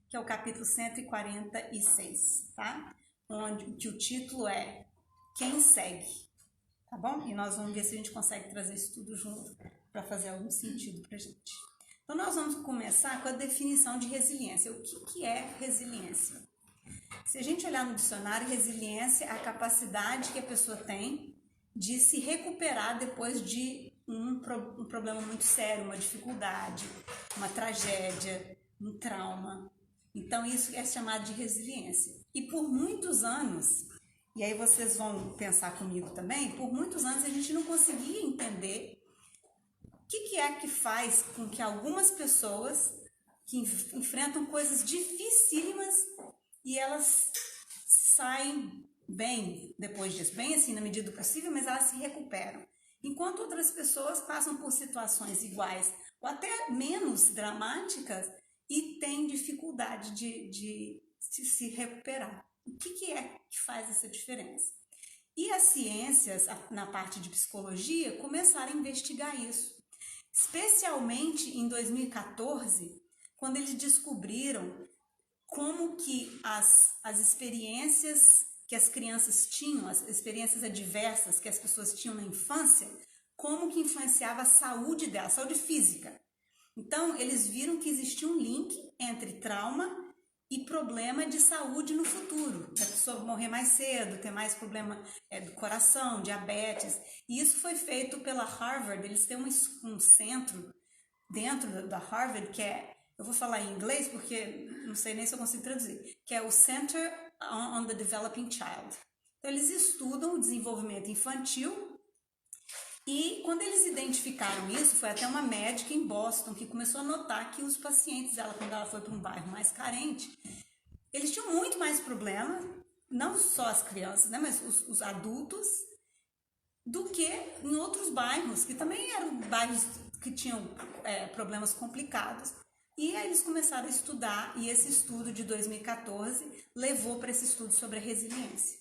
que é o capítulo 146, tá? Onde que o título é Quem Segue, tá bom? E nós vamos ver se a gente consegue trazer isso tudo junto para fazer algum sentido pra gente. Então nós vamos começar com a definição de resiliência. O que é resiliência? Se a gente olhar no dicionário, resiliência é a capacidade que a pessoa tem de se recuperar depois de um problema muito sério, uma dificuldade, uma tragédia, um trauma. Então isso é chamado de resiliência. E por muitos anos, e aí vocês vão pensar comigo também, por muitos anos a gente não conseguia entender o que é que faz com que algumas pessoas que enfrentam coisas dificílimas e elas saem bem depois disso, bem assim na medida do possível, mas elas se recuperam. Enquanto outras pessoas passam por situações iguais ou até menos dramáticas e têm dificuldade de se recuperar. O que é que faz essa diferença? E as ciências, na parte de psicologia, começaram a investigar isso. Especialmente em 2014, quando eles descobriram como que as experiências que as crianças tinham, as experiências adversas que as pessoas tinham na infância, como que influenciava a saúde dela, a saúde física. Então, eles viram que existia um link entre trauma e problema de saúde no futuro. A pessoa morrer mais cedo, ter mais problema do coração, diabetes. E isso foi feito pela Harvard. Eles têm um centro dentro da Harvard que é, eu vou falar em inglês porque não sei nem se eu consigo traduzir, que é o Center on the Developing Child. Então, eles estudam o desenvolvimento infantil e quando eles identificaram isso, foi até uma médica em Boston que começou a notar que os pacientes dela, quando ela foi para um bairro mais carente, eles tinham muito mais problema, não só as crianças, né, mas os adultos, do que em outros bairros, que também eram bairros que tinham problemas complicados. E aí eles começaram a estudar, e esse estudo de 2014 levou para esse estudo sobre a resiliência.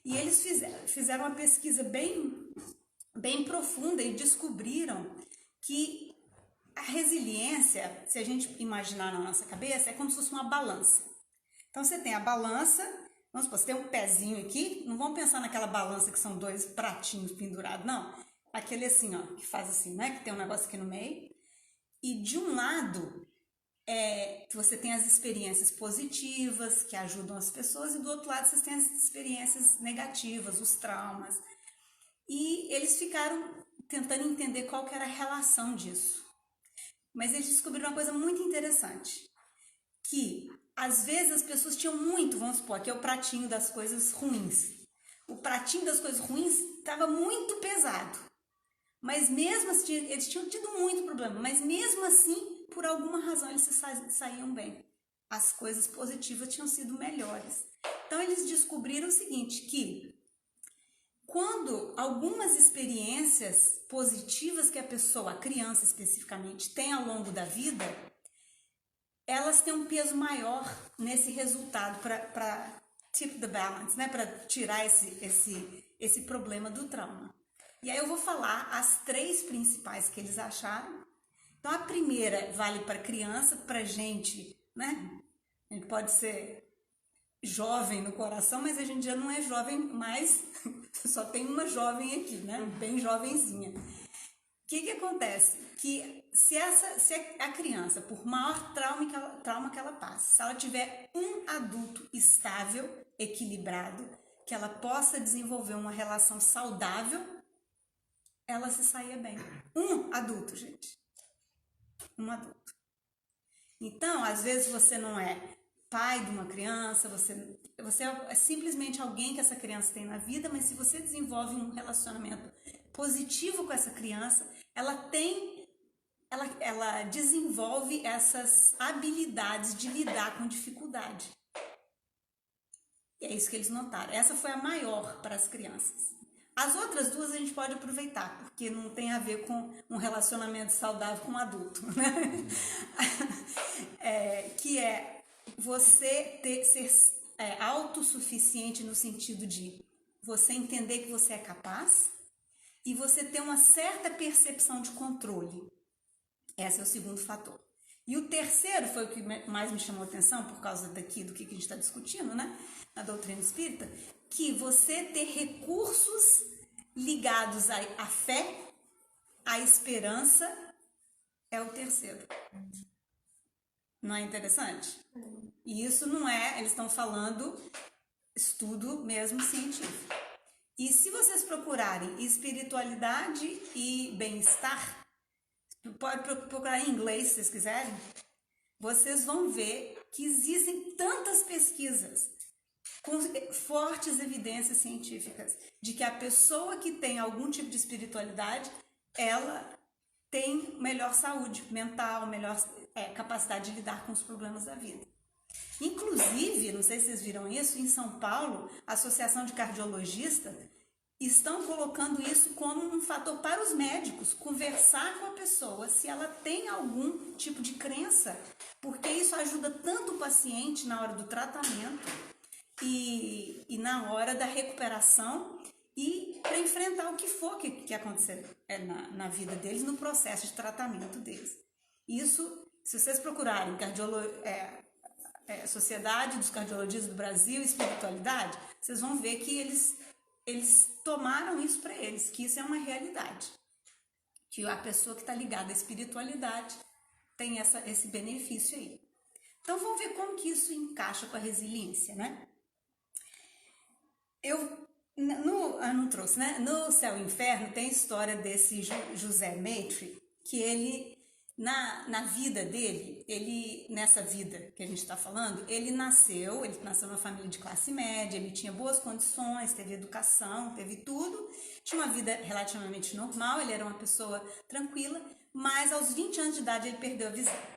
E eles fizeram uma pesquisa bem profunda e descobriram que a resiliência, se a gente imaginar na nossa cabeça, é como se fosse uma balança. Então você tem a balança, vamos supor, você tem um pezinho aqui, não vamos pensar naquela balança que são dois pratinhos pendurados, não. Aquele assim, ó, que faz assim, né, que tem um negócio aqui no meio. E de um lado, você tem as experiências positivas que ajudam as pessoas, e do outro lado você tem as experiências negativas, os traumas. E eles ficaram tentando entender qual que era a relação disso. Mas eles descobriram uma coisa muito interessante, que às vezes as pessoas tinham muito, vamos supor, aqui é o pratinho das coisas ruins. O pratinho das coisas ruins estava muito pesado. Mas mesmo assim, eles tinham tido muito problema, mas mesmo assim, por alguma razão, eles saíam bem. As coisas positivas tinham sido melhores. Então eles descobriram o seguinte, que quando algumas experiências positivas que a pessoa, a criança especificamente, tem ao longo da vida, elas têm um peso maior nesse resultado para tip the balance, né? Para tirar esse problema do trauma. E aí eu vou falar as três principais que eles acharam. Então a primeira vale para criança, para gente, né? A gente pode ser jovem no coração, mas a gente já não é jovem mais, só tem uma jovem aqui, né? Bem jovenzinha. O que acontece? Que se a criança, por maior trauma que ela passe, se ela tiver um adulto estável, equilibrado, que ela possa desenvolver uma relação saudável, ela se saía bem. Um adulto, gente. Um adulto. Então, às vezes você não é pai de uma criança, você é simplesmente alguém que essa criança tem na vida, mas se você desenvolve um relacionamento positivo com essa criança, ela desenvolve essas habilidades de lidar com dificuldade. E é isso que eles notaram. Essa foi a maior para as crianças. As outras duas a gente pode aproveitar, porque não tem a ver com um relacionamento saudável com um adulto, né? Que é você ser autossuficiente no sentido de você entender que você é capaz e você ter uma certa percepção de controle. Esse é o segundo fator. E o terceiro foi o que mais me chamou a atenção por causa daqui do que a gente está discutindo, né? Na doutrina espírita, que você ter recursos ligados à fé, à esperança, é o terceiro. Não é interessante? E isso não é, eles estão falando estudo mesmo científico. E se vocês procurarem espiritualidade e bem-estar, pode procurar em inglês se vocês quiserem, vocês vão ver que existem tantas pesquisas com fortes evidências científicas de que a pessoa que tem algum tipo de espiritualidade, ela tem melhor saúde mental, melhor capacidade de lidar com os problemas da vida. Inclusive, não sei se vocês viram isso, em São Paulo, a Associação de Cardiologistas estão colocando isso como um fator para os médicos, conversar com a pessoa se ela tem algum tipo de crença, porque isso ajuda tanto o paciente na hora do tratamento e na hora da recuperação e para enfrentar o que for que acontecer na vida deles, no processo de tratamento deles. Isso, se vocês procurarem Sociedade dos Cardiologistas do Brasil, espiritualidade, vocês vão ver que eles tomaram isso para eles, que isso é uma realidade. Que a pessoa que está ligada à espiritualidade tem esse benefício aí. Então vamos ver como que isso encaixa com a resiliência, né? Eu não trouxe, né? No Céu e Inferno tem a história desse José Maitre, que ele, na vida dele, nessa vida que a gente está falando, ele nasceu numa família de classe média, ele tinha boas condições, teve educação, teve tudo, tinha uma vida relativamente normal, ele era uma pessoa tranquila, mas aos 20 anos de idade ele perdeu a visão.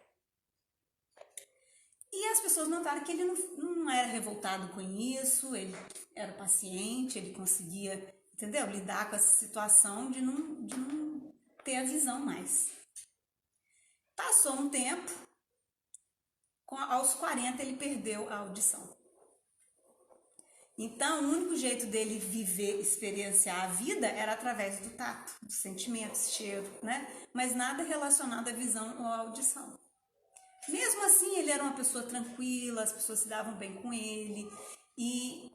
E as pessoas notaram que ele não era revoltado com isso, ele era paciente, ele conseguia, entendeu? Lidar com essa situação de não ter a visão mais. Passou um tempo, aos 40 ele perdeu a audição. Então, o único jeito dele viver, experienciar a vida era através do tato, dos sentimentos, cheiro, né? Mas nada relacionado à visão ou à audição. Mesmo assim, ele era uma pessoa tranquila, as pessoas se davam bem com ele, e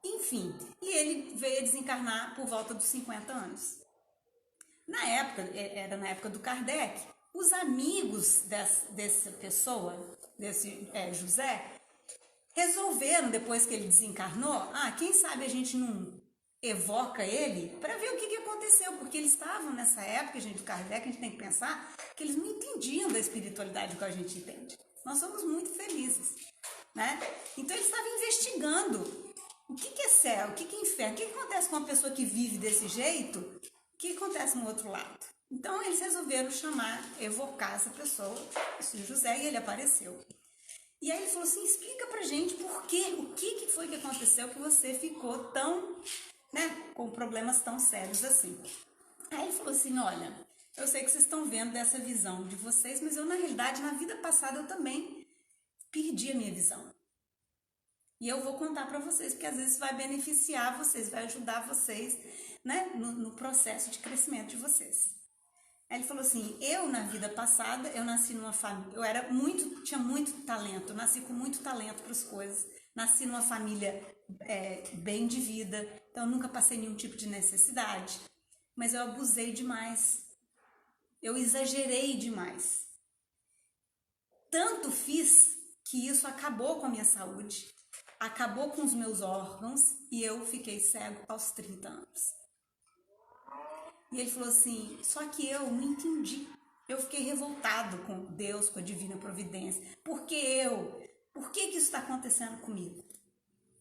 enfim, e ele veio a desencarnar por volta dos 50 anos. Na época do Kardec, os amigos dessa pessoa, desse José, resolveram, depois que ele desencarnou, quem sabe a gente não evoca ele para ver o que aconteceu, porque eles estavam nessa época, do Kardec, a gente tem que pensar que eles não entendiam da espiritualidade que a gente entende. Nós somos muito felizes, né? Então eles estavam investigando o que é céu, o que é inferno, o que acontece com uma pessoa que vive desse jeito, o que acontece no outro lado. Então eles resolveram evocar essa pessoa, esse José, e ele apareceu. E aí ele falou assim, explica pra gente o que foi que aconteceu que você ficou tão, com problemas tão sérios assim. Aí ele falou assim, olha, eu sei que vocês estão vendo dessa visão de vocês, mas eu, na realidade, na vida passada eu também perdi a minha visão. E eu vou contar para vocês, porque às vezes vai beneficiar vocês, vai ajudar vocês, no processo de crescimento de vocês. Aí ele falou assim, eu na vida passada, eu nasci numa família, tinha muito talento, nasci com muito talento para as coisas, nasci numa família bem de vida, então eu nunca passei nenhum tipo de necessidade, mas eu abusei demais, eu exagerei demais. Tanto fiz que isso acabou com a minha saúde, acabou com os meus órgãos e eu fiquei cego aos 30 anos. E ele falou assim, só que eu não entendi. Eu fiquei revoltado com Deus, com a divina providência. Por que isso está acontecendo comigo?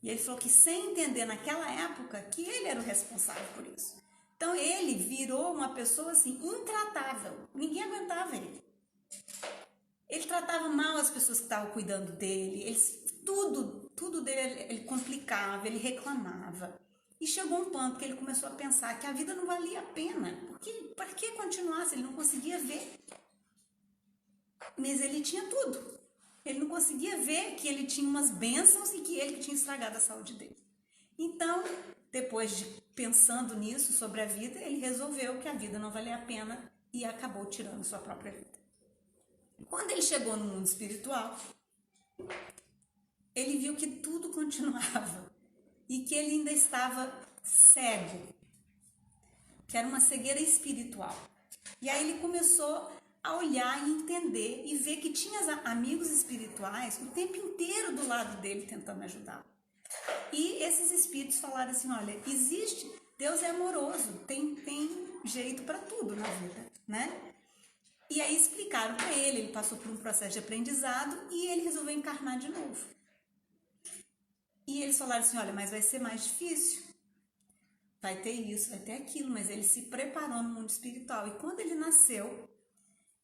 E ele falou que sem entender naquela época que ele era o responsável por isso. Então ele virou uma pessoa assim, intratável. Ninguém aguentava ele. Ele tratava mal as pessoas que estavam cuidando dele. Tudo dele ele complicava, ele reclamava. E chegou um ponto que ele começou a pensar que a vida não valia a pena. Porque para que continuar se ele não conseguia ver? Mas ele tinha tudo. Ele não conseguia ver que ele tinha umas bênçãos e que ele tinha estragado a saúde dele. Então, depois de pensando nisso, sobre a vida, ele resolveu que a vida não valia a pena e acabou tirando sua própria vida. Quando ele chegou no mundo espiritual, ele viu que tudo continuava e que ele ainda estava cego, que era uma cegueira espiritual. E aí ele começou a olhar e entender e ver que tinha amigos espirituais o tempo inteiro do lado dele tentando ajudá-lo. E esses espíritos falaram assim, olha, existe, Deus é amoroso, tem jeito para tudo na vida, né? E aí explicaram para ele passou por um processo de aprendizado e ele resolveu encarnar de novo. E eles falaram assim, olha, mas vai ser mais difícil, vai ter isso, vai ter aquilo, mas ele se preparou no mundo espiritual. E quando ele nasceu,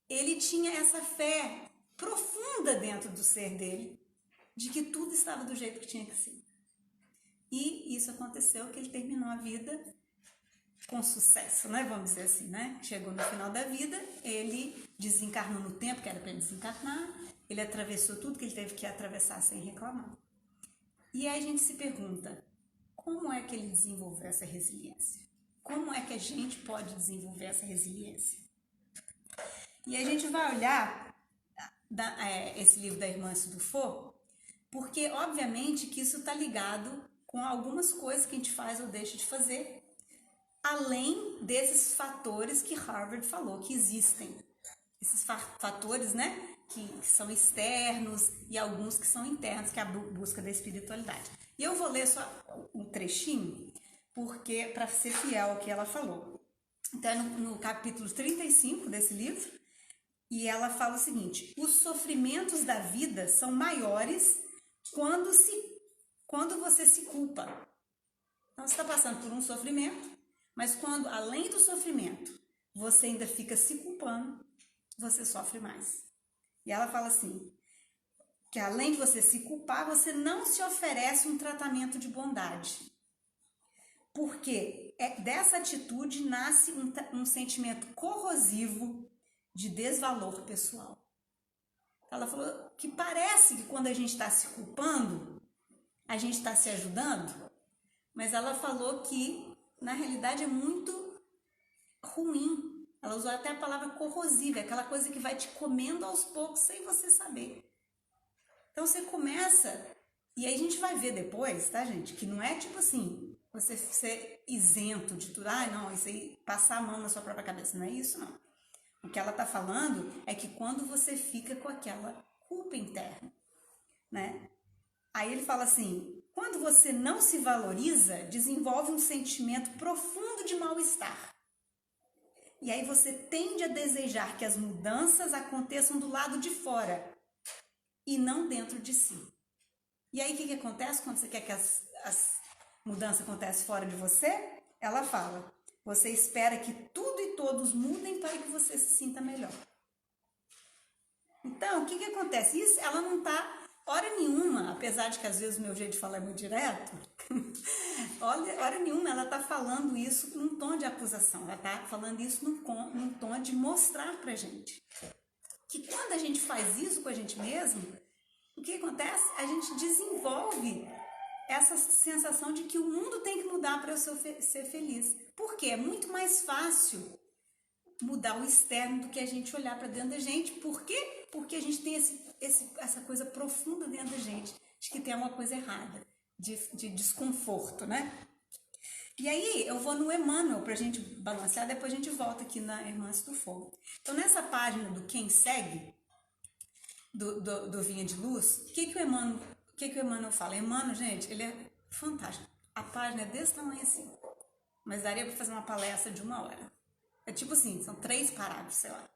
ele tinha essa fé profunda dentro do ser dele, de que tudo estava do jeito que tinha que ser. E isso aconteceu, que ele terminou a vida com sucesso, né? Vamos dizer assim, né? Chegou no final da vida, ele desencarnou no tempo que era para ele desencarnar, ele atravessou tudo que ele teve que atravessar sem reclamar. E aí a gente se pergunta, como é que ele desenvolveu essa resiliência? Como é que a gente pode desenvolver essa resiliência? E a gente vai olhar esse livro da irmã Dufour, porque obviamente que isso está ligado com algumas coisas que a gente faz ou deixa de fazer, além desses fatores que Harvard falou que existem. Esses fatores, né, que são externos e alguns que são internos, que é a busca da espiritualidade. E eu vou ler só um trechinho, porque para ser fiel ao que ela falou. Então, é no capítulo 35 desse livro, e ela fala o seguinte, os sofrimentos da vida são maiores quando você se culpa. Então, você está passando por um sofrimento, mas quando, além do sofrimento, você ainda fica se culpando, você sofre mais. E ela fala assim, que além de você se culpar, você não se oferece um tratamento de bondade. Porque dessa atitude nasce um sentimento corrosivo de desvalor pessoal. Ela falou que parece que quando a gente está se culpando, a gente está se ajudando, mas ela falou que, na realidade, é muito ruim. Ela usou até a palavra corrosiva, aquela coisa que vai te comendo aos poucos sem você saber. Então você começa, e aí a gente vai ver depois, tá, gente? Que não é tipo assim, você ser isento de tudo, não, isso aí, passar a mão na sua própria cabeça, não é isso, não. O que ela tá falando é que quando você fica com aquela culpa interna, né? Aí ele fala assim, quando você não se valoriza, desenvolve um sentimento profundo de mal-estar. E aí você tende a desejar que as mudanças aconteçam do lado de fora e não dentro de si. E aí o que acontece quando você quer que as mudanças aconteçam fora de você? Ela fala, você espera que tudo e todos mudem para que você se sinta melhor. Então, o que acontece? Isso, ela não está, hora nenhuma, apesar de que às vezes o meu jeito de falar é muito direto, hora nenhuma ela está falando isso num tom de acusação, ela está falando isso num tom de mostrar pra gente que quando a gente faz isso com a gente mesmo, o que acontece? A gente desenvolve essa sensação de que o mundo tem que mudar para eu ser feliz. Por quê? É muito mais fácil mudar o externo do que a gente olhar para dentro da gente. Por quê? Porque a gente tem essa coisa profunda dentro da gente, de que tem uma coisa errada, de desconforto, né? E aí eu vou no Emmanuel para a gente balancear, depois a gente volta aqui na Irmã Dufour. Então nessa página do Quem Segue, do Vinha de Luz, o que o Emmanuel fala? Emmanuel, gente, ele é fantástico. A página é desse tamanho assim, mas daria para fazer uma palestra de 1 hora. É tipo assim, são 3 parágrafos, sei lá.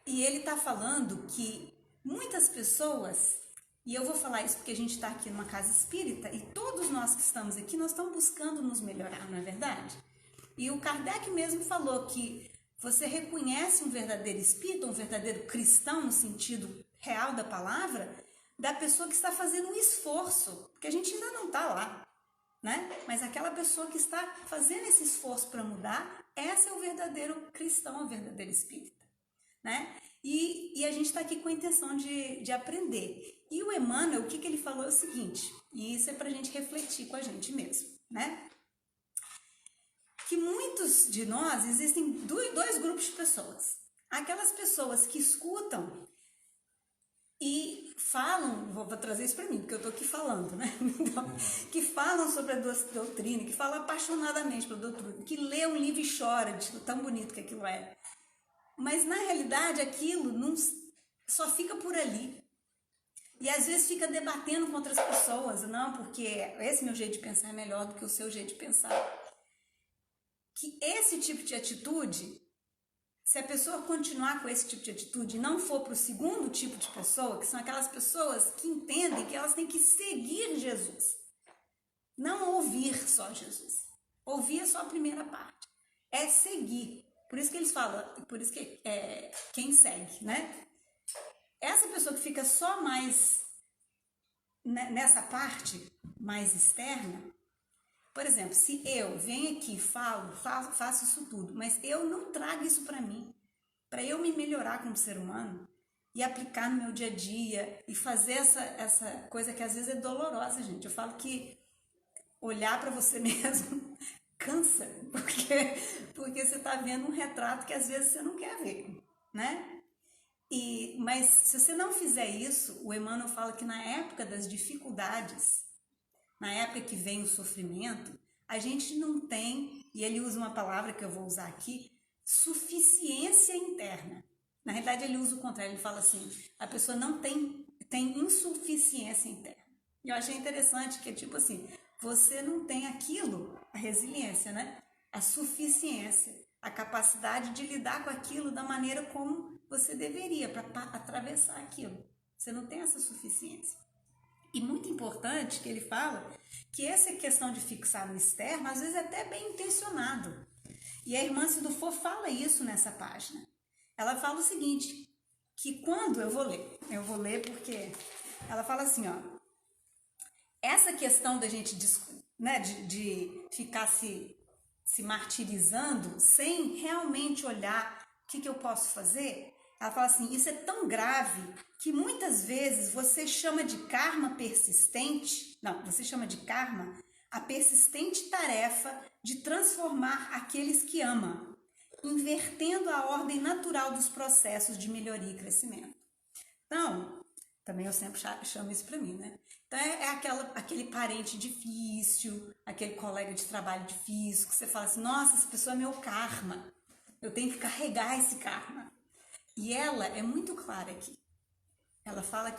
E ele está falando que muitas pessoas, e eu vou falar isso porque a gente está aqui numa casa espírita, e todos nós que estamos aqui, nós estamos buscando nos melhorar, não é verdade? E o Kardec mesmo falou que você reconhece um verdadeiro espírita, um verdadeiro cristão no sentido real da palavra, da pessoa que está fazendo um esforço, porque a gente ainda não está lá, né? Mas aquela pessoa que está fazendo esse esforço para mudar, essa é o verdadeiro cristão, o verdadeiro espírita, né? E a gente está aqui com a intenção de aprender. E o Emmanuel, o que ele falou é o seguinte, e isso é para a gente refletir com a gente mesmo, né? Que muitos de nós, existem 2 grupos de pessoas. Aquelas pessoas que escutam e falam, vou trazer isso para mim, porque eu estou aqui falando, né? Então, que falam sobre a doutrina, que falam apaixonadamente pela doutrina, que lê um livro e chora de tão bonito que aquilo é. Mas, na realidade, aquilo não, só fica por ali. E, às vezes, fica debatendo com outras pessoas. Não, porque esse meu jeito de pensar é melhor do que o seu jeito de pensar. Que esse tipo de atitude, se a pessoa continuar com esse tipo de atitude e não for para o segundo tipo de pessoa, que são aquelas pessoas que entendem que elas têm que seguir Jesus. Não ouvir só Jesus. Ouvir é só a primeira parte. É seguir. Por isso que eles falam, por isso que é quem segue, né? Essa pessoa que fica só mais nessa parte mais externa, por exemplo, se eu venho aqui, faço isso tudo, mas eu não trago isso para mim, para eu me melhorar como ser humano e aplicar no meu dia a dia e fazer essa coisa que às vezes é dolorosa, gente. Eu falo que olhar para você mesmo cansa, porque você está vendo um retrato que às vezes você não quer ver, né? Mas se você não fizer isso, o Emmanuel fala que na época das dificuldades, na época que vem o sofrimento, a gente não tem, e ele usa uma palavra que eu vou usar aqui, suficiência interna. Na realidade, ele usa o contrário, ele fala assim, a pessoa não tem insuficiência interna. E eu achei interessante que, tipo assim, você não tem aquilo, a resiliência, né? A suficiência, a capacidade de lidar com aquilo da maneira como você deveria para atravessar aquilo. Você não tem essa suficiência. E muito importante que ele fala que essa questão de fixar no externo, às vezes é até bem intencionado. E a irmã Cidufo fala isso nessa página. Ela fala o seguinte, que quando eu vou ler porque ela fala assim, ó, essa questão da gente, né, de ficar se martirizando sem realmente olhar o que eu posso fazer, ela fala assim, isso é tão grave que muitas vezes você chama de karma persistente, você chama de karma a persistente tarefa de transformar aqueles que ama, invertendo a ordem natural dos processos de melhoria e crescimento. Então, também eu sempre chamo isso para mim, né? Então é aquele parente difícil, aquele colega de trabalho difícil, que você fala assim, nossa, essa pessoa é meu karma, eu tenho que carregar esse karma. E ela é muito clara aqui. Ela fala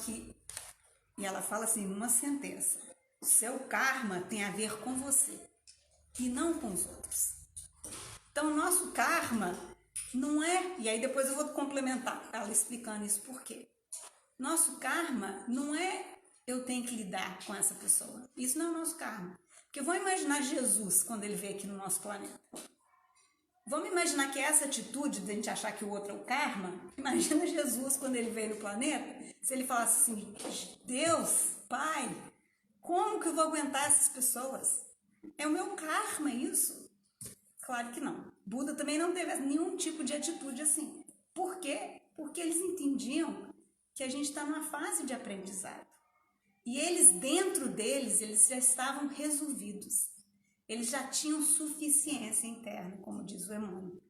assim numa sentença, o seu karma tem a ver com você e não com os outros. Então, o nosso karma não é, e aí depois eu vou complementar ela explicando isso por quê. Nosso karma não é eu tenho que lidar com essa pessoa. Isso não é o nosso karma. Porque vamos imaginar Jesus quando ele veio aqui no nosso planeta. Vamos imaginar que essa atitude de a gente achar que o outro é o karma, imagina Jesus quando ele veio no planeta, se ele falasse assim, Deus, Pai, como que eu vou aguentar essas pessoas? É o meu karma isso? Claro que não. Buda também não teve nenhum tipo de atitude assim. Por quê? Porque eles entendiam que a gente está numa fase de aprendizado. E eles, dentro deles, eles já estavam resolvidos. Eles já tinham suficiência interna, como diz o Emmanuel.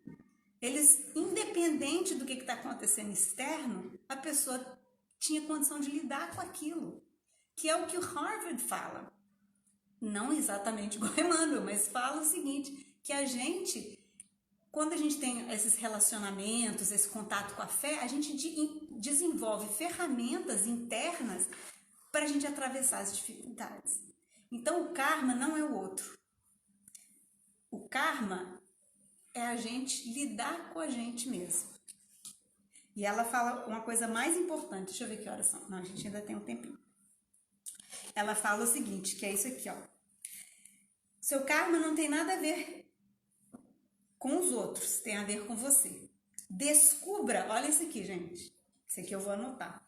Eles, independente do que está acontecendo externo, a pessoa tinha condição de lidar com aquilo. Que é o que o Harvard fala. Não exatamente igual o Emmanuel, mas fala o seguinte, que a gente, quando a gente tem esses relacionamentos, esse contato com a fé, a gente desenvolve ferramentas internas para a gente atravessar as dificuldades. Então, o karma não é o outro. O karma é a gente lidar com a gente mesmo. E ela fala uma coisa mais importante, deixa eu ver que horas são. Não, a gente ainda tem um tempinho. Ela fala o seguinte, que é isso aqui, ó. Seu karma não tem nada a ver com os outros, tem a ver com você. Descubra, olha isso aqui, gente. Isso aqui eu vou anotar.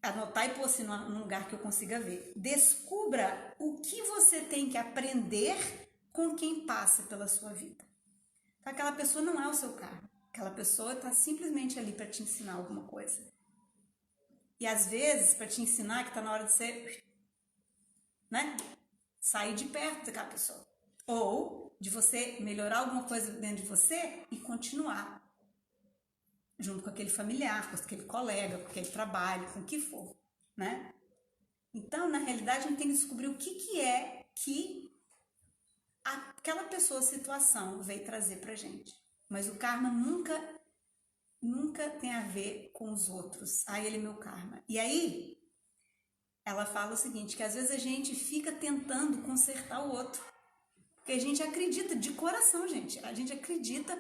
Anotar e pôr assim num lugar que eu consiga ver. Descubra o que você tem que aprender com quem passa pela sua vida. Então, aquela pessoa não é o seu karma. Aquela pessoa está simplesmente ali para te ensinar alguma coisa. E às vezes, para te ensinar que está na hora de você, né, sair de perto daquela pessoa. Ou de você melhorar alguma coisa dentro de você e continuar. junto com aquele familiar, com aquele colega, com aquele trabalho, com o que for, né? Então, na realidade, a gente tem que descobrir o que é que aquela pessoa, situação, veio trazer pra gente. Mas o karma nunca tem a ver com os outros. Ah, ele é meu karma. E aí, ela fala o seguinte, que às vezes a gente fica tentando consertar o outro. Porque a gente acredita de coração, gente. A gente acredita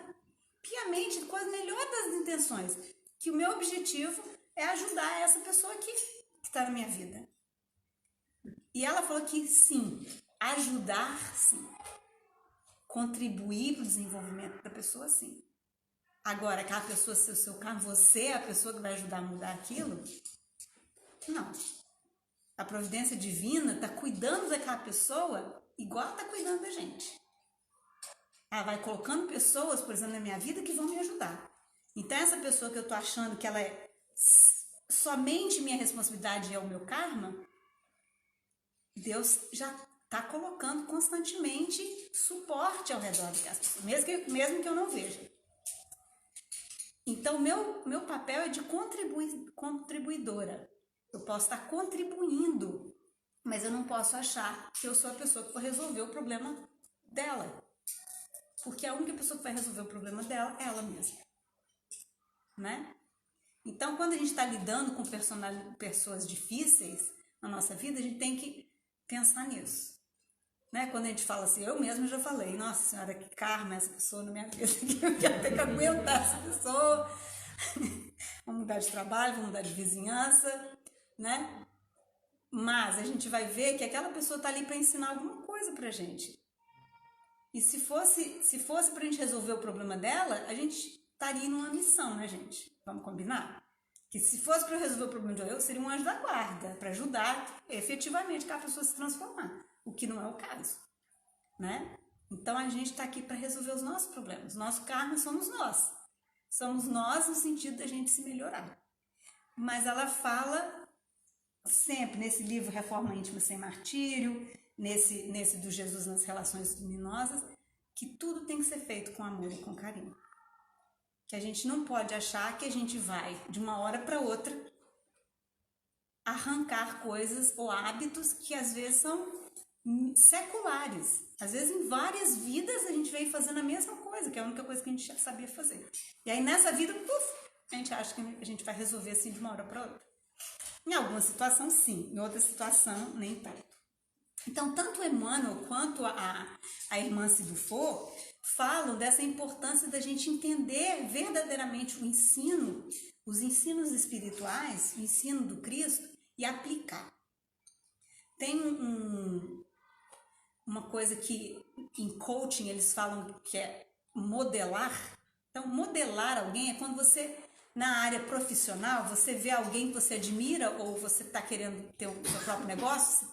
piamente, com a melhor das intenções, que o meu objetivo é ajudar essa pessoa aqui que está na minha vida. E ela falou que sim, ajudar sim, contribuir para o desenvolvimento da pessoa sim. Agora, aquela pessoa ser o seu karma, você é a pessoa que vai ajudar a mudar aquilo? Não. A providência divina está cuidando daquela pessoa igual está cuidando da gente. Ela vai colocando pessoas, por exemplo, na minha vida que vão me ajudar. Então, essa pessoa que eu estou achando que ela é somente minha responsabilidade, é o meu karma, Deus já está colocando constantemente suporte ao redor daquelas pessoas, mesmo que eu não veja. Então, meu papel é de contribuidora. Eu posso estar contribuindo, mas eu não posso achar que eu sou a pessoa que vai resolver o problema dela. Porque a única pessoa que vai resolver o problema dela é ela mesma. Né? Então, quando a gente está lidando com pessoas difíceis na nossa vida, a gente tem que pensar nisso. Né? Quando a gente fala assim, eu mesma já falei, nossa senhora, que karma essa pessoa na minha vida, que eu já tenho que aguentar essa pessoa. Vamos mudar de trabalho, vamos mudar de vizinhança, né? Mas a gente vai ver que aquela pessoa está ali para ensinar alguma coisa pra gente. E se fosse pra gente resolver o problema dela, a gente estaria numa missão, né, gente? Vamos combinar? Que se fosse para eu resolver o problema dela, eu seria um anjo da guarda, para ajudar efetivamente aquela pessoa a se transformar, o que não é o caso, né? Então a gente está aqui para resolver os nossos problemas. Nosso karma somos nós. Somos nós no sentido da gente se melhorar. Mas ela fala sempre nesse livro Reforma Íntima Sem Martírio, nesse do Jesus nas Relações Luminosas, que tudo tem que ser feito com amor e com carinho. Que a gente não pode achar que a gente vai, de uma hora para outra, arrancar coisas ou hábitos que às vezes são seculares. Às vezes em várias vidas a gente veio fazendo a mesma coisa, que é a única coisa que a gente já sabia fazer. E aí nessa vida, a gente acha que a gente vai resolver assim de uma hora para outra. Em alguma situação sim, em outra situação nem tanto. Então, tanto Emmanuel quanto a irmã Sidufo falam dessa importância da gente entender verdadeiramente o ensino, os ensinos espirituais, o ensino do Cristo e aplicar. Tem uma coisa que em coaching eles falam que é modelar. Então, modelar alguém é quando você, na área profissional, você vê alguém que você admira ou você está querendo ter o seu próprio negócio.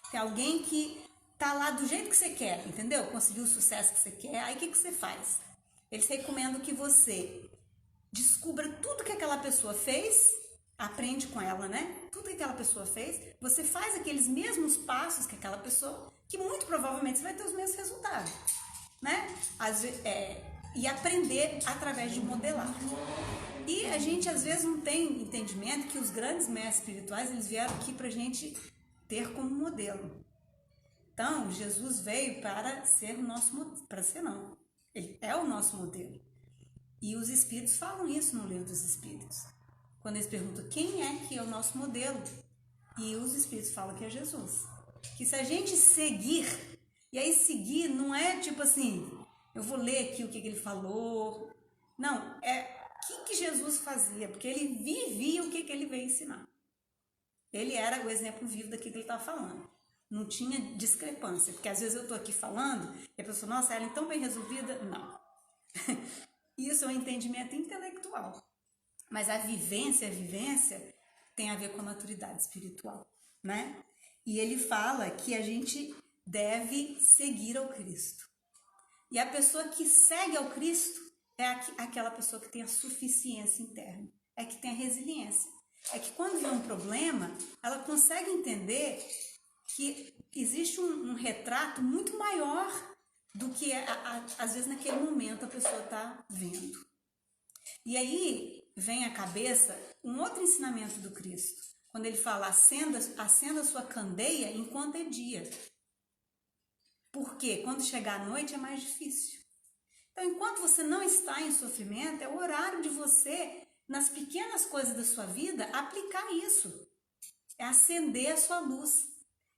Tem alguém que tá lá do jeito que você quer, entendeu? Conseguiu o sucesso que você quer. Aí o que você faz? Eles recomendam que você descubra tudo que aquela pessoa fez, aprende com ela, né? Tudo que aquela pessoa fez, você faz aqueles mesmos passos que aquela pessoa, que muito provavelmente você vai ter os mesmos resultados, né? E aprender através de modelar. E a gente às vezes não tem entendimento que os grandes mestres espirituais, eles vieram aqui pra gente ter como modelo. Então, Jesus veio para ser o nosso modelo, para ser não, ele é o nosso modelo. E os Espíritos falam isso no Livro dos Espíritos. Quando eles perguntam quem é que é o nosso modelo, e os Espíritos falam que é Jesus. Que se a gente seguir, e aí seguir não é tipo assim, eu vou ler aqui o que ele falou, não, é o que Jesus fazia, porque ele vivia o que ele veio ensinar. Ele era o exemplo vivo daquilo que ele estava falando. Não tinha discrepância, porque às vezes eu estou aqui falando e a pessoa, nossa, ela é tão bem resolvida. Não. Isso é um entendimento intelectual. Mas a vivência tem a ver com a maturidade espiritual, né? E ele fala que a gente deve seguir ao Cristo. E a pessoa que segue ao Cristo é aquela pessoa que tem a suficiência interna, é que tem a resiliência. É que quando vem um problema, ela consegue entender que existe um retrato muito maior do que às vezes naquele momento a pessoa está vendo. E aí vem à cabeça um outro ensinamento do Cristo, quando ele fala acenda a sua candeia enquanto é dia. Porque quando chegar a noite é mais difícil. Então, enquanto você não está em sofrimento, é o horário de você, nas pequenas coisas da sua vida, aplicar isso. É acender a sua luz,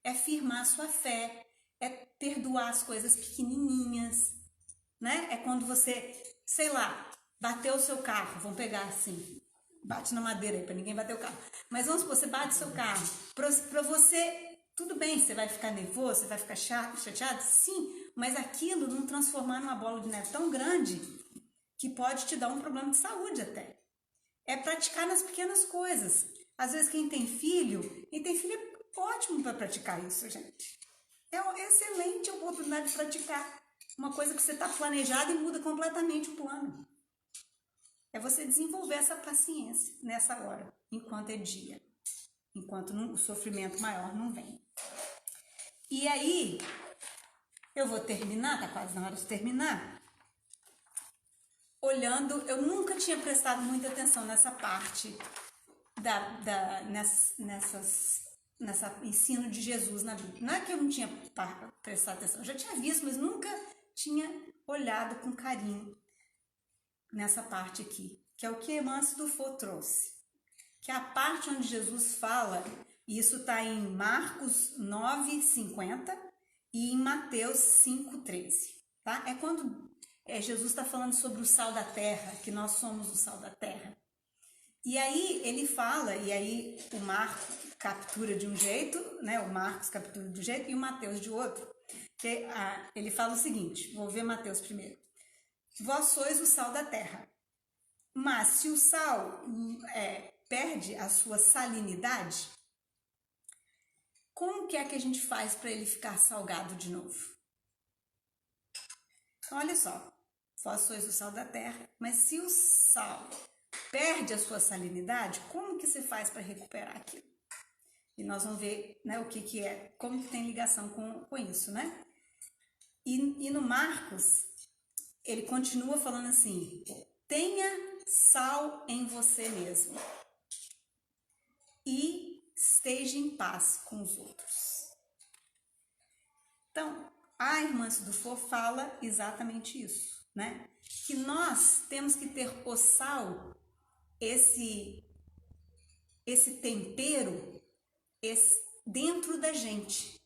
é firmar a sua fé, é perdoar as coisas pequenininhas, né? É quando você, sei lá, bateu o seu carro, vamos pegar assim, bate na madeira aí para ninguém bater o carro. Mas vamos supor, você bate o seu carro, para você, tudo bem, você vai ficar nervoso, você vai ficar chateado? Sim, mas aquilo não transformar numa bola de neve tão grande que pode te dar um problema de saúde até. É praticar nas pequenas coisas. Às vezes quem tem filho é ótimo para praticar isso, gente. É uma excelente oportunidade de praticar uma coisa que você está planejado e muda completamente o plano. É você desenvolver essa paciência nessa hora, enquanto é dia, enquanto o sofrimento maior não vem. E aí, eu vou terminar, tá quase na hora de terminar, olhando, eu nunca tinha prestado muita atenção nessa parte nessa ensino de Jesus na Bíblia. Não é que eu não tinha prestado atenção, eu já tinha visto, mas nunca tinha olhado com carinho nessa parte aqui, que é o que Hermance Dufour trouxe, que é a parte onde Jesus fala, e isso está em Marcos 9:50 e em Mateus 5:13, tá? É quando Jesus está falando sobre o sal da terra, que nós somos o sal da terra. E aí ele fala, e aí o Marcos captura de um jeito, né? O Marcos captura de um jeito e o Mateus de outro. Ele fala o seguinte, vou ver Mateus primeiro. Vós sois o sal da terra, mas se o sal perde a sua salinidade, como que é que a gente faz para ele ficar salgado de novo? Então, olha só, vós sois o sal da terra, mas se o sal perde a sua salinidade, como que você faz para recuperar aquilo? E nós vamos ver, né, o que é, como que tem ligação com isso, né? E no Marcos, ele continua falando assim, tenha sal em você mesmo e esteja em paz com os outros. Então, a Hermance Dufour fala exatamente isso, né? Que nós temos que ter o sal, esse tempero, dentro da gente.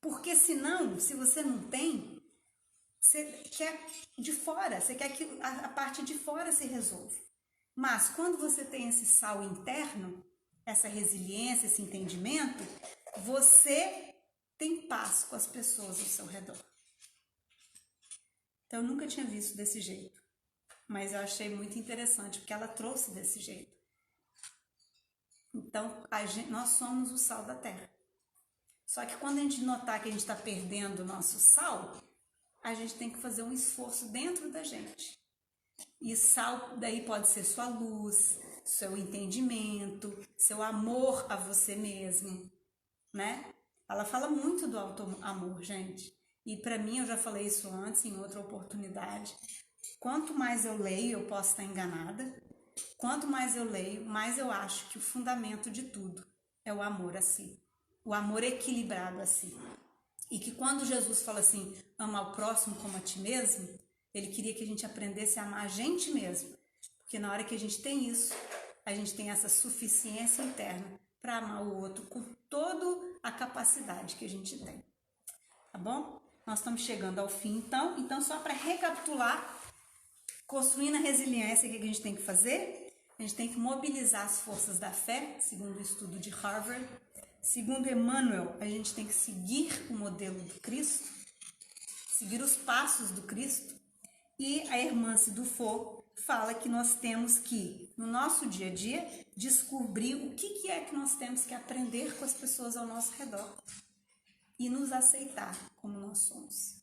Porque senão, se você não tem, você quer de fora, você quer que a parte de fora se resolva. Mas quando você tem esse sal interno, essa resiliência, esse entendimento, você tem paz com as pessoas ao seu redor. Então, eu nunca tinha visto desse jeito, mas eu achei muito interessante, porque ela trouxe desse jeito. Então, nós somos o sal da terra. Só que quando a gente notar que a gente está perdendo o nosso sal, a gente tem que fazer um esforço dentro da gente. E sal daí pode ser sua luz, seu entendimento, seu amor a você mesmo, né? Ela fala muito do auto-amor, gente. E para mim, eu já falei isso antes, em outra oportunidade. Quanto mais eu leio, eu posso estar enganada. Quanto mais eu leio, mais eu acho que o fundamento de tudo é o amor a si. O amor equilibrado a si. E que quando Jesus fala assim, ama ao próximo como a ti mesmo, ele queria que a gente aprendesse a amar a gente mesmo. Porque na hora que a gente tem isso, a gente tem essa suficiência interna para amar o outro com toda a capacidade que a gente tem. Tá bom? Nós estamos chegando ao fim, então. Então, só para recapitular, construindo a resiliência, o que a gente tem que fazer? A gente tem que mobilizar as forças da fé, segundo o estudo de Harvard. Segundo Emmanuel, a gente tem que seguir o modelo do Cristo, seguir os passos do Cristo. E a Hermance Dufour fala que nós temos que, no nosso dia a dia, descobrir o que é que nós temos que aprender com as pessoas ao nosso redor e nos aceitar como nós somos.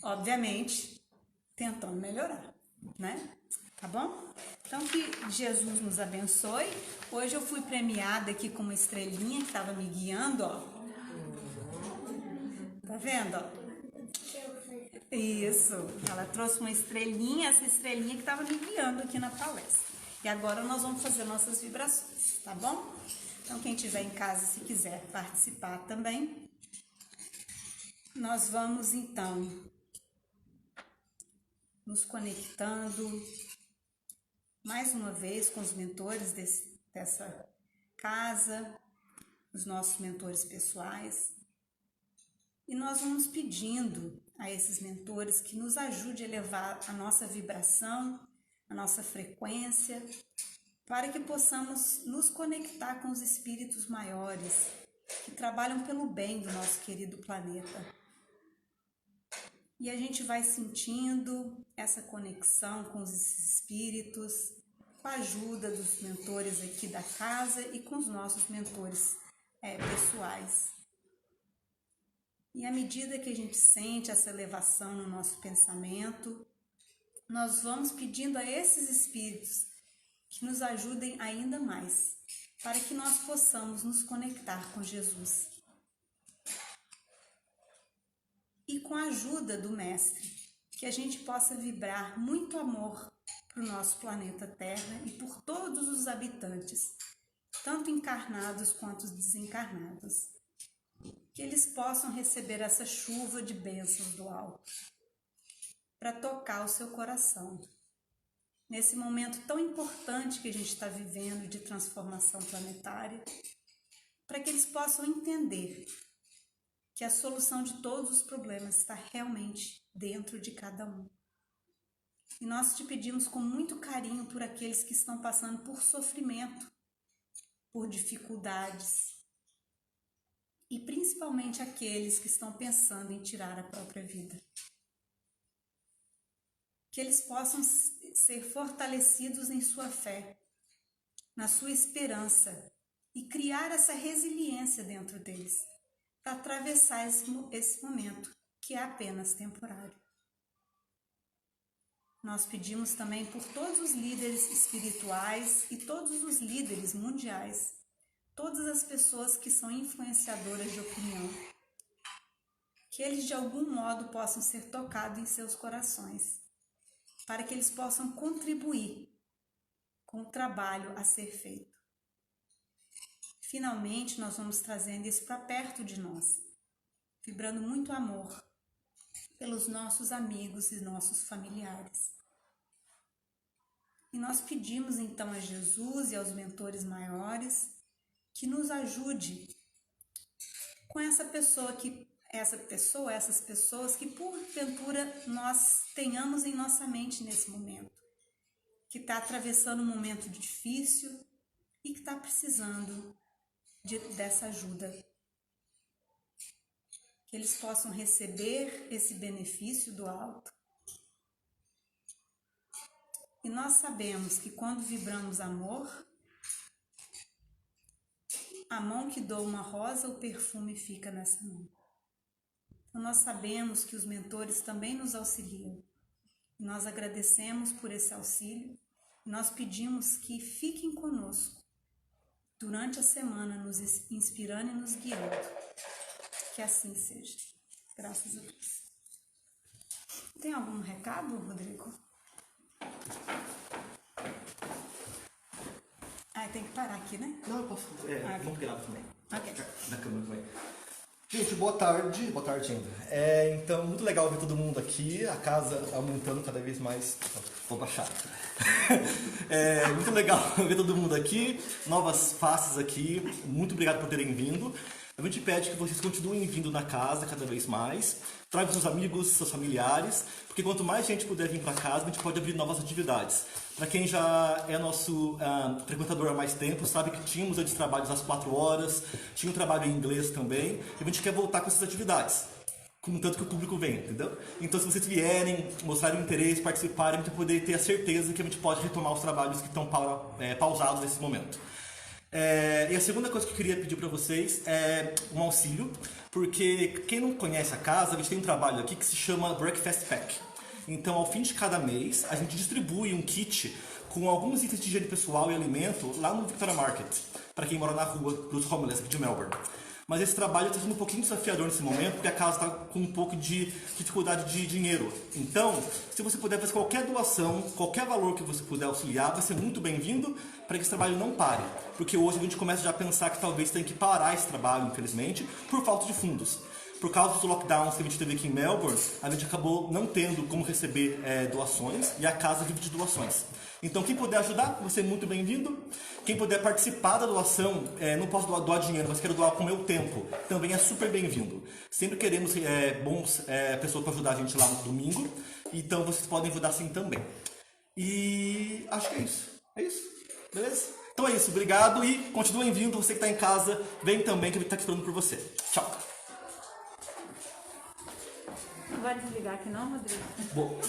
Obviamente, tentando melhorar, né? Tá bom? Então, que Jesus nos abençoe. Hoje eu fui premiada aqui com uma estrelinha que estava me guiando, ó. Tá vendo, ó? Isso, ela trouxe uma estrelinha, essa estrelinha que estava me guiando aqui na palestra. E agora nós vamos fazer nossas vibrações, tá bom? Então, quem estiver em casa, se quiser participar também, nós vamos então nos conectando mais uma vez com os mentores dessa casa, os nossos mentores pessoais. E nós vamos pedindo a esses mentores que nos ajude a elevar a nossa vibração, a nossa frequência, para que possamos nos conectar com os espíritos maiores que trabalham pelo bem do nosso querido planeta. E a gente vai sentindo essa conexão com os espíritos, com a ajuda dos mentores aqui da casa e com os nossos mentores pessoais. E à medida que a gente sente essa elevação no nosso pensamento, nós vamos pedindo a esses espíritos que nos ajudem ainda mais, para que nós possamos nos conectar com Jesus. E com a ajuda do Mestre, que a gente possa vibrar muito amor para o nosso planeta Terra e por todos os habitantes, tanto encarnados quanto desencarnados. Que eles possam receber essa chuva de bênçãos do alto, para tocar o seu coração. Nesse momento tão importante que a gente está vivendo de transformação planetária, para que eles possam entender que a solução de todos os problemas está realmente dentro de cada um. E nós te pedimos com muito carinho por aqueles que estão passando por sofrimento, por dificuldades, e principalmente aqueles que estão pensando em tirar a própria vida. Que eles possam ser fortalecidos em sua fé, na sua esperança, e criar essa resiliência dentro deles, para atravessar esse momento, que é apenas temporário. Nós pedimos também por todos os líderes espirituais e todos os líderes mundiais, todas as pessoas que são influenciadoras de opinião, que eles de algum modo possam ser tocados em seus corações, para que eles possam contribuir com o trabalho a ser feito. Finalmente, nós vamos trazendo isso para perto de nós, vibrando muito amor pelos nossos amigos e nossos familiares. E nós pedimos então a Jesus e aos mentores maiores que nos ajude com essas pessoas que porventura nós tenhamos em nossa mente nesse momento, que está atravessando um momento difícil e que está precisando dessa ajuda. Que eles possam receber esse benefício do alto. E nós sabemos que quando vibramos amor, a mão que doa uma rosa, o perfume fica nessa mão. Então nós sabemos que os mentores também nos auxiliam. E nós agradecemos por esse auxílio. E nós pedimos que fiquem conosco durante a semana, nos inspirando e nos guiando. Que assim seja. Graças a Deus. Tem algum recado, Rodrigo? Tem que parar aqui, né? Não, eu posso. Vamos virar também. Ok. Na câmera também. Gente, boa tarde ainda. Então, muito legal ver todo mundo aqui, a casa aumentando cada vez mais. Vou baixar. Muito legal ver todo mundo aqui, novas faces aqui. Muito obrigado por terem vindo. A gente pede que vocês continuem vindo na casa cada vez mais. Tragam seus amigos, seus familiares, porque quanto mais gente puder vir para casa, a gente pode abrir novas atividades. Para quem já é nosso frequentador há mais tempo, sabe que tínhamos antes trabalhos às 4 horas, tinha um trabalho em inglês também, e a gente quer voltar com essas atividades, contanto que o público venha, entendeu? Então, se vocês vierem, mostrarem interesse, participarem, a gente vai poder ter a certeza que a gente pode retomar os trabalhos que estão pausados nesse momento. E a segunda coisa que eu queria pedir para vocês é um auxílio, porque quem não conhece a casa, a gente tem um trabalho aqui que se chama Breakfast Pack. Então, ao fim de cada mês, a gente distribui um kit com alguns itens de higiene pessoal e alimento lá no Victoria Market, para quem mora na rua, dos homeless aqui de Melbourne. Mas esse trabalho está sendo um pouquinho desafiador nesse momento, porque a casa está com um pouco de dificuldade de dinheiro. Então, se você puder fazer qualquer doação, qualquer valor que você puder auxiliar, vai ser muito bem-vindo para que esse trabalho não pare. Porque hoje a gente começa já a pensar que talvez tenha que parar esse trabalho, infelizmente, por falta de fundos. Por causa dos lockdowns que a gente teve aqui em Melbourne, a gente acabou não tendo como receber doações e a casa vive de doações. Então, quem puder ajudar, vai ser muito bem-vindo. Quem puder participar da doação, não posso doar dinheiro, mas quero doar com o meu tempo, também é super bem-vindo. Sempre queremos bons pessoas para ajudar a gente lá no domingo, então vocês podem ajudar sim também. E acho que é isso. É isso? Beleza? Então é isso, obrigado e continuem vindo. Você que está em casa, vem também que a gente está esperando por você. Tchau. Não vai desligar aqui não, Rodrigo? Bom.